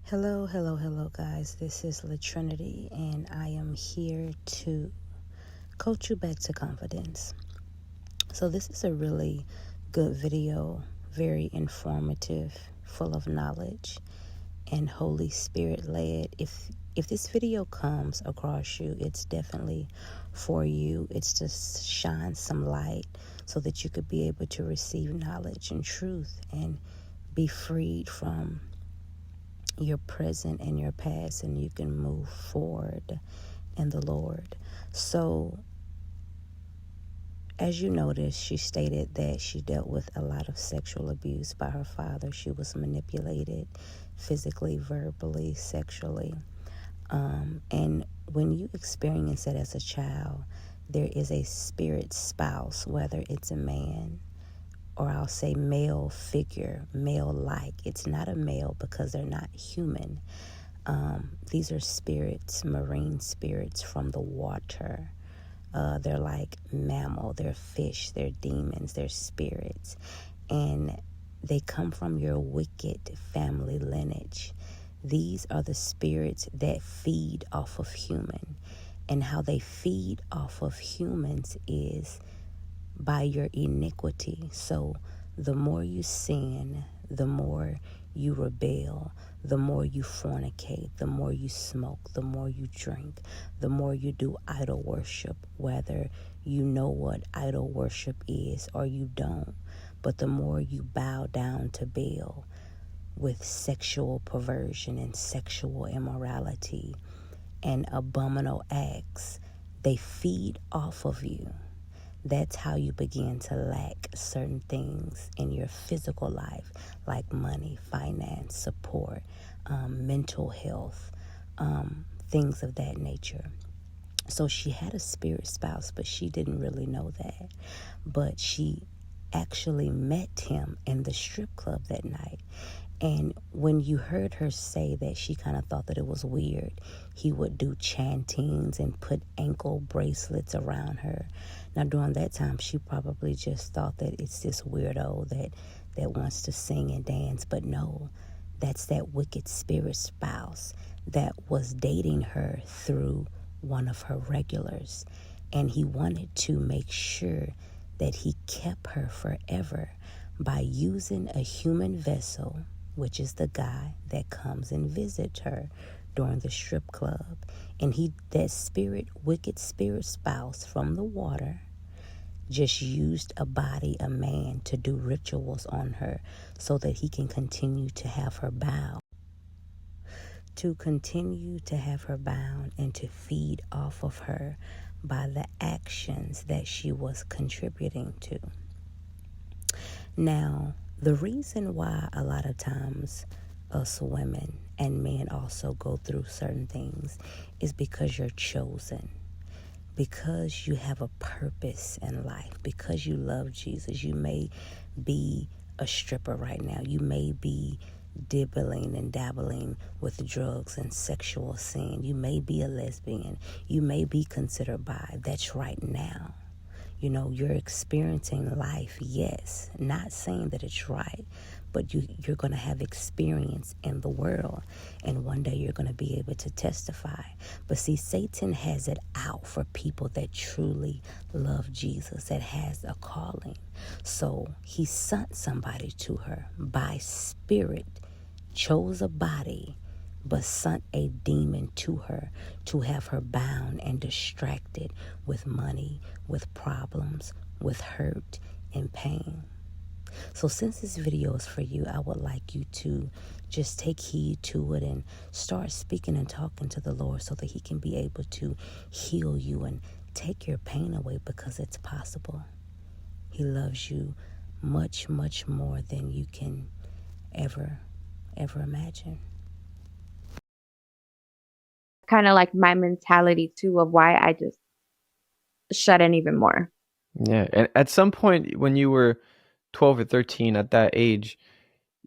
Hello, guys. This is La Trinity, and I am here to coach you back to confidence. So, this is a really good video, very informative, full of knowledge, and Holy Spirit led. If this video comes across you, it's definitely for you. It's to shine some light so that you could be able to receive knowledge and truth and be freed from your present and your past, and you can move forward in the Lord. So, as you notice, she stated that she dealt with a lot of sexual abuse by her father. She was manipulated physically, verbally, sexually. And when you experience it as a child, there is a spirit spouse, whether it's a man or I'll say male figure, male-like. It's not a male because they're not human. These are spirits, marine spirits from the water. They're like mammal, they're fish, they're demons, they're spirits. And they come from your wicked family lineage. These are the spirits that feed off of human. And how they feed off of humans is by your iniquity. So the more you sin, the more you rebel, the more you fornicate, the more you smoke, the more you drink, the more you do idol worship, whether you know what idol worship is or you don't. But the more you bow down to Baal with sexual perversion and sexual immorality and abominable acts, they feed off of you. That's how you begin to lack certain things in your physical life, like money, finance, support, mental health, things of that nature. So she had a spirit spouse, but she didn't really know that. But she actually met him in the strip club that night. And when you heard her say that, she kind of thought that it was weird. He would do chantings and put ankle bracelets around her. Now, during that time, she probably just thought that it's this weirdo that wants to sing and dance. But no, that's that wicked spirit spouse that was dating her through one of her regulars. And he wanted to make sure that he kept her forever by using a human vessel, which is the guy that comes and visits her during the strip club. And that wicked spirit spouse from the water, just used a body, a man, to do rituals on her so that he can continue to have her bound. To continue to have her bound and to feed off of her by the actions that she was contributing to. Now, the reason why a lot of times us women and men also go through certain things is because you're chosen, because you have a purpose in life, because you love Jesus. You may be a stripper right now. You may be dibbling and dabbling with drugs and sexual sin. You may be a lesbian. You may be considered bi. That's right now. You know, you're experiencing life, yes. Not saying that it's right, but you're going to have experience in the world. And one day you're going to be able to testify. But see, Satan has it out for people that truly love Jesus, that has a calling. So he sent somebody to her by spirit, chose a body, but sent a demon to her to have her bound and distracted with money, with problems, with hurt and pain. So since this video is for you, I would like you to just take heed to it and start speaking and talking to the Lord so that he can be able to heal you and take your pain away, because it's possible. He loves you much, much more than you can ever imagine. Kind of like my mentality too of why I just shut in even more. Yeah, and at some point when you were 12 or 13, at that age,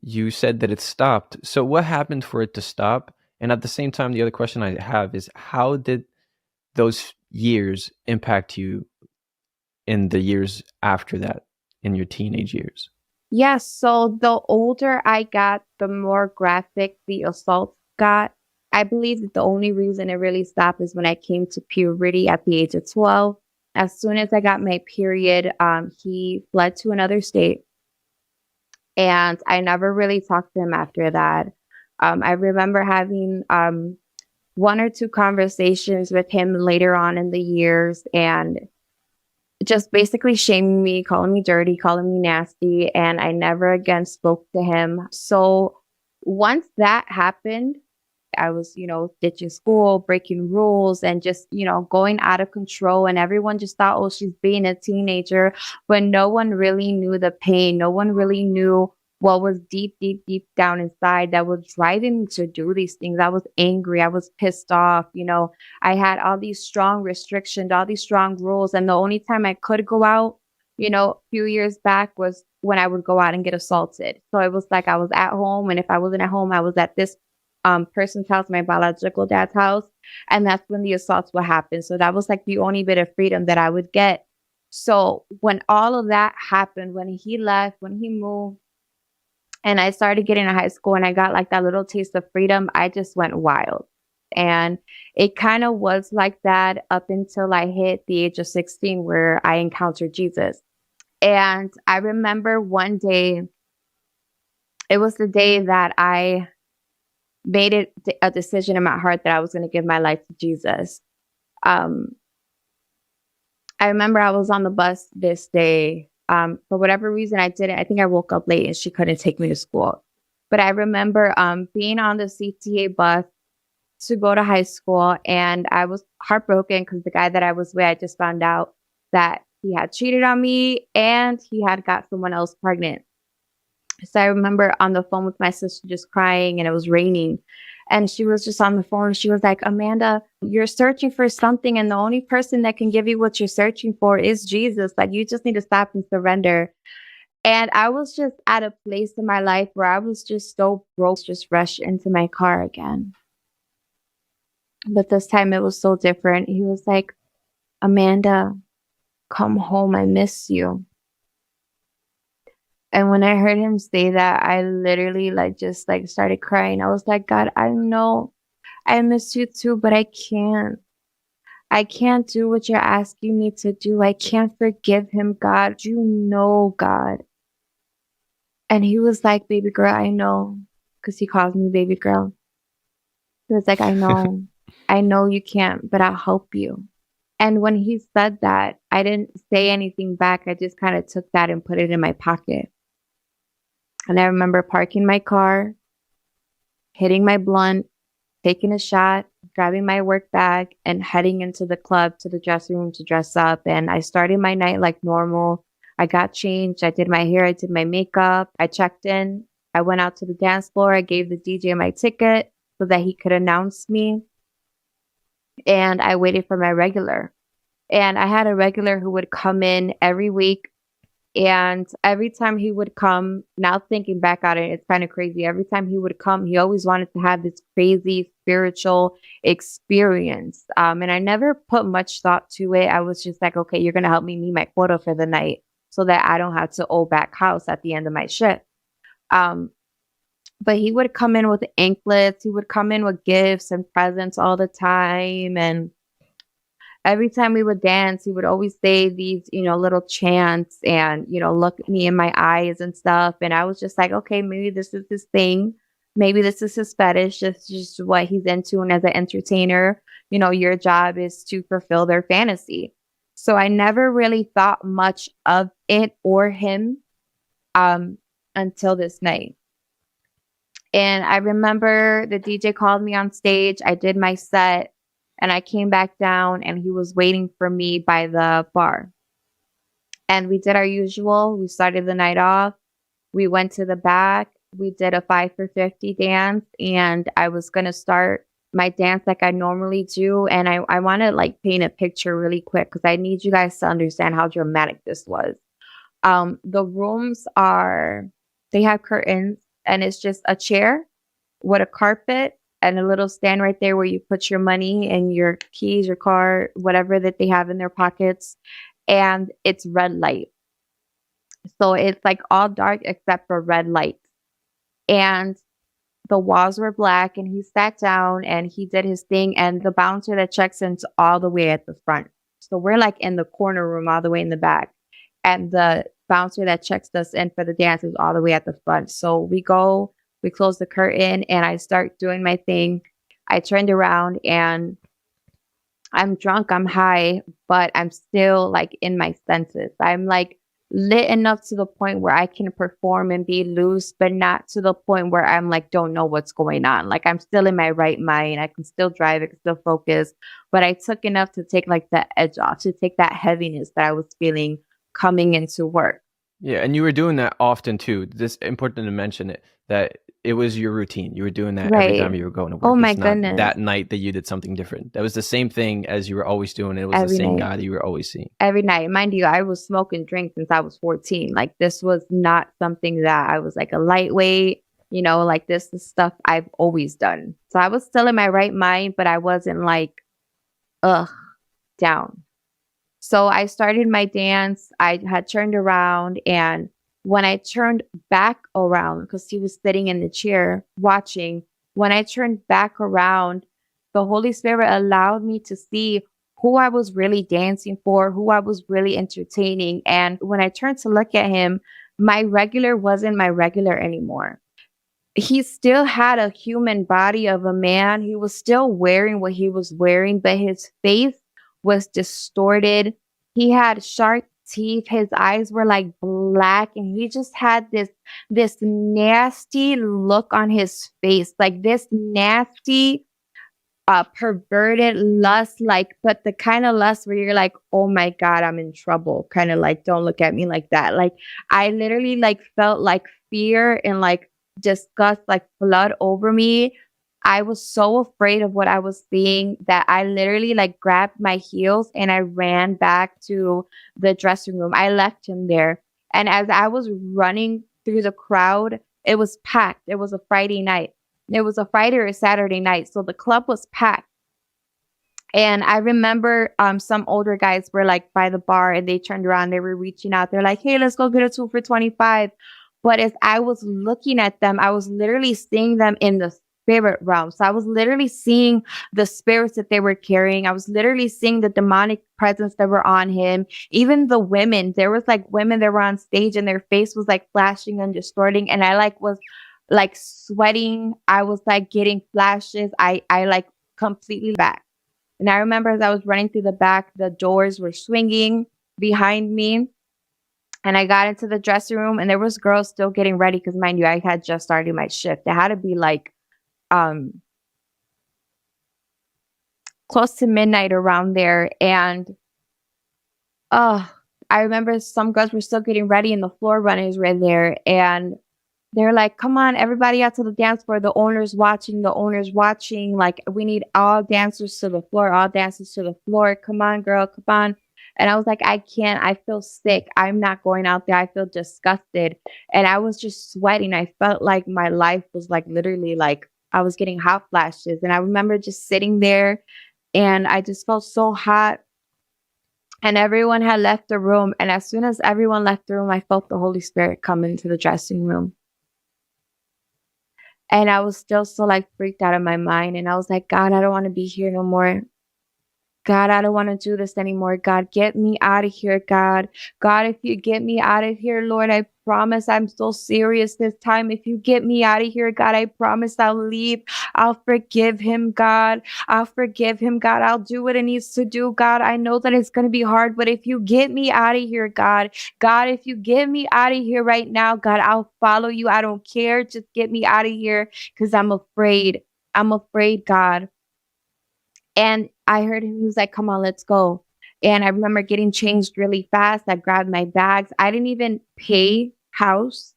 you said that it stopped. So what happened for it to stop? And at the same time, the other question I have is, how did those years impact you in the years after that, in your teenage years? Yes, so the older I got, the more graphic the assaults got. I believe that the only reason it really stopped is when I came to puberty at the age of 12. As soon as I got my period, he fled to another state, and I never really talked to him after that. I remember having one or two conversations with him later on in the years, and just basically shaming me, calling me dirty, calling me nasty, and I never again spoke to him. So once that happened, I was, ditching school, breaking rules, and just, going out of control. And everyone just thought, oh, she's being a teenager. But no one really knew the pain. No one really knew what was deep, deep, deep down inside that was driving me to do these things. I was angry. I was pissed off. I had all these strong restrictions, all these strong rules. And the only time I could go out, a few years back was when I would go out and get assaulted. So it was like I was at home. And if I wasn't at home, I was at this person's house, my biological dad's house. And that's when the assaults would happen. So that was like the only bit of freedom that I would get. So when all of that happened, when he left, when he moved, and I started getting to high school and I got like that little taste of freedom, I just went wild. And it kind of was like that up until I hit the age of 16, where I encountered Jesus. And I remember one day, it was the day that I made it a decision in my heart that I was going to give my life to Jesus. I remember I was on the bus this day. For whatever reason, I didn't. I think I woke up late and she couldn't take me to school. But I remember being on the CTA bus to go to high school, and I was heartbroken because the guy that I was with, I just found out that he had cheated on me and he had got someone else pregnant. So I remember on the phone with my sister just crying, and it was raining. And she was just on the phone. She was like, Amanda, you're searching for something, and the only person that can give you what you're searching for is Jesus. Like, you just need to stop and surrender. And I was just at a place in my life where I was just so broke, just rushed into my car again. But this time it was so different. He was like, Amanda, come home. I miss you. And when I heard him say that, I literally just started crying. I was like, God, I know I miss you too, but I can't. I can't do what you're asking me to do. I can't forgive him, God. You know, God. And he was like, baby girl, I know. Because he calls me baby girl. He was like, I know. I know you can't, but I'll help you. And when he said that, I didn't say anything back. I just kind of took that and put it in my pocket. And I remember parking my car, hitting my blunt, taking a shot, grabbing my work bag, and heading into the club, to the dressing room to dress up. And I started my night like normal. I got changed. I did my hair. I did my makeup. I checked in. I went out to the dance floor. I gave the DJ my ticket so that he could announce me. And I waited for my regular. And I had a regular who would come in every week. And every time he would come, now thinking back on it, it's kind of crazy. Every time he would come, he always wanted to have this crazy spiritual experience. And I never put much thought to it. I was just like, okay, you're going to help me meet my quota for the night so that I don't have to owe back house at the end of my shift. But he would come in with anklets. He would come in with gifts and presents all the time. And every time we would dance, he would always say these, little chants and, look at me in my eyes and stuff. And I was just like, okay, maybe this is his thing. Maybe this is his fetish. Just what he's into. And as an entertainer, your job is to fulfill their fantasy. So I never really thought much of it or him until this night. And I remember the DJ called me on stage. I did my set. And I came back down and he was waiting for me by the bar. And we did our usual. We started the night off. We went to the back. We did a 5 for 50 dance. And I was going to start my dance like I normally do. And I want to paint a picture really quick because I need you guys to understand how dramatic this was. The rooms they have curtains and it's just a chair with a carpet and a little stand right there where you put your money and your keys, your car, whatever that they have in their pockets. And it's red light. So it's all dark except for red lights. And The walls were black, and he sat down and he did his thing. And the bouncer that checks in's all the way at the front. So we're like in the corner room, all the way in the back. And the bouncer that checks us in for the dance is all the way at the front. So we go, we close the curtain, and I start doing my thing. I turned around and I'm drunk, I'm high, but I'm still like in my senses. I'm like lit enough to the point where I can perform and be loose, but not to the point where I'm like, don't know what's going on. Like, I'm still in my right mind. I can still drive, I can still focus, but I took enough to take like the edge off, to take that heaviness that I was feeling coming into work. Yeah, and you were doing that often too. This important to mention it, that it was your routine. You were doing that every time Right. you were going to work. Oh my It's not goodness. that night that you did something different. That was the same thing as you were always doing. It was the Every same night. guy that you were always seeing. Every night. Mind you, I was smoking drinks since I was 14. Like, this was not something that I was like a lightweight, you know, like this is stuff I've always done. So I was still in my right mind, but I wasn't like, down. So I started my dance. I had turned around, and when I turned back around, because he was sitting in the chair watching, when I turned back around, the Holy Spirit allowed me to see who I was really dancing for, who I was really entertaining. And when I turned to look at him, my regular wasn't my regular anymore. He still had a human body of a man. He was still wearing what he was wearing, but his face was distorted. He had sharp teeth. His eyes were like black, and he just had this nasty look on his face, like this nasty perverted lust, like, but the kind of lust where you're like, oh my God, I'm in trouble. Kind of like, don't look at me like that. Like, I literally like felt like fear and like disgust, like flood over me. I was so afraid of what I was seeing that I literally like grabbed my heels and I ran back to the dressing room. I left him there. And as I was running through the crowd, it was packed. It was a Friday night. It was a Friday or a Saturday night. So the club was packed. And I remember some older guys were like by the bar, and they turned around, they were reaching out. They're like, hey, let's go get a 2 for 25. But as I was looking at them, I was literally seeing them in the spirit realm. So I was literally seeing the spirits that they were carrying. I was literally seeing the demonic presence that were on him. Even the women, there was like women that were on stage and their face was like flashing and distorting. And I like was like sweating. I was like getting flashes. I like completely back. And I remember as I was running through the back, the doors were swinging behind me. And I got into the dressing room, and there was girls still getting ready because, mind you, I had just started my shift. It had to be like close to midnight around there. And I remember some girls were still getting ready, and the floor runners were there. And they're like, come on, everybody out to the dance floor. The owner's watching. The owner's watching. Like, we need all dancers to the floor. All dancers to the floor. Come on, girl. Come on. And I was like, I can't. I feel sick. I'm not going out there. I feel disgusted. And I was just sweating. I felt like my life was like literally like I was getting hot flashes. And I remember just sitting there, and I just felt so hot. And everyone had left the room. And as soon as everyone left the room, I felt the Holy Spirit come into the dressing room. And I was still so like freaked out of my mind. And I was like, God, I don't want to be here no more. God, I don't want to do this anymore. God, get me out of here, God. God, if you get me out of here, Lord, I promise I'm so serious this time. If you get me out of here, God, I promise I'll leave. I'll forgive him, God. I'll forgive him, God. I'll do what it needs to do, God. I know that it's going to be hard, but if you get me out of here, God, God, if you get me out of here right now, God, I'll follow you. I don't care. Just get me out of here because I'm afraid. I'm afraid, God. And I heard him, he was like, come on, let's go. And I remember getting changed really fast. I grabbed my bags. I didn't even pay house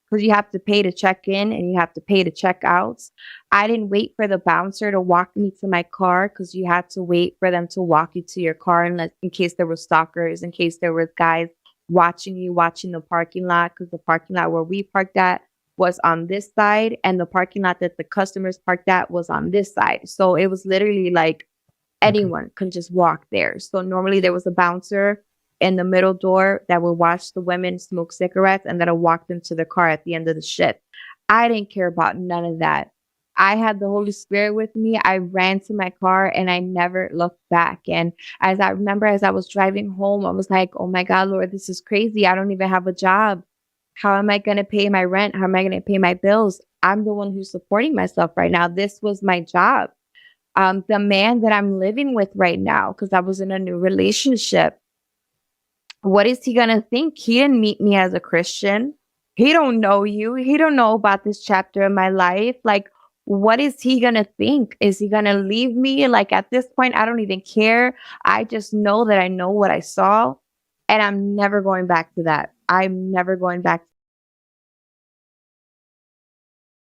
because you have to pay to check in and you have to pay to check out. I didn't wait for the bouncer to walk me to my car because you had to wait for them to walk you to your car in case there were stalkers, in case there were guys watching you, watching the parking lot, because the parking lot where we parked at was on this side, and the parking lot that the customers parked at was on this side. So it was literally like anyone could just walk there. So normally there was a bouncer in the middle door that would watch the women smoke cigarettes and then walk them to the car at the end of the shift. I didn't care about none of that. I had the Holy Spirit with me. I ran to my car and I never looked back. And as I remember, as I was driving home, I was like, oh my God, Lord, this is crazy. I don't even have a job. How am I going to pay my rent? How am I going to pay my bills? I'm the one who's supporting myself right now. This was my job. The man that I'm living with right now, because I was in a new relationship, what is he gonna think? He didn't meet me as a Christian. He don't know you. He don't know about this chapter in my life. Like, what is he gonna think? Is he gonna leave me? Like, at this point, I don't even care. I just know that I know what I saw, and I'm never going back to that. I'm never going back to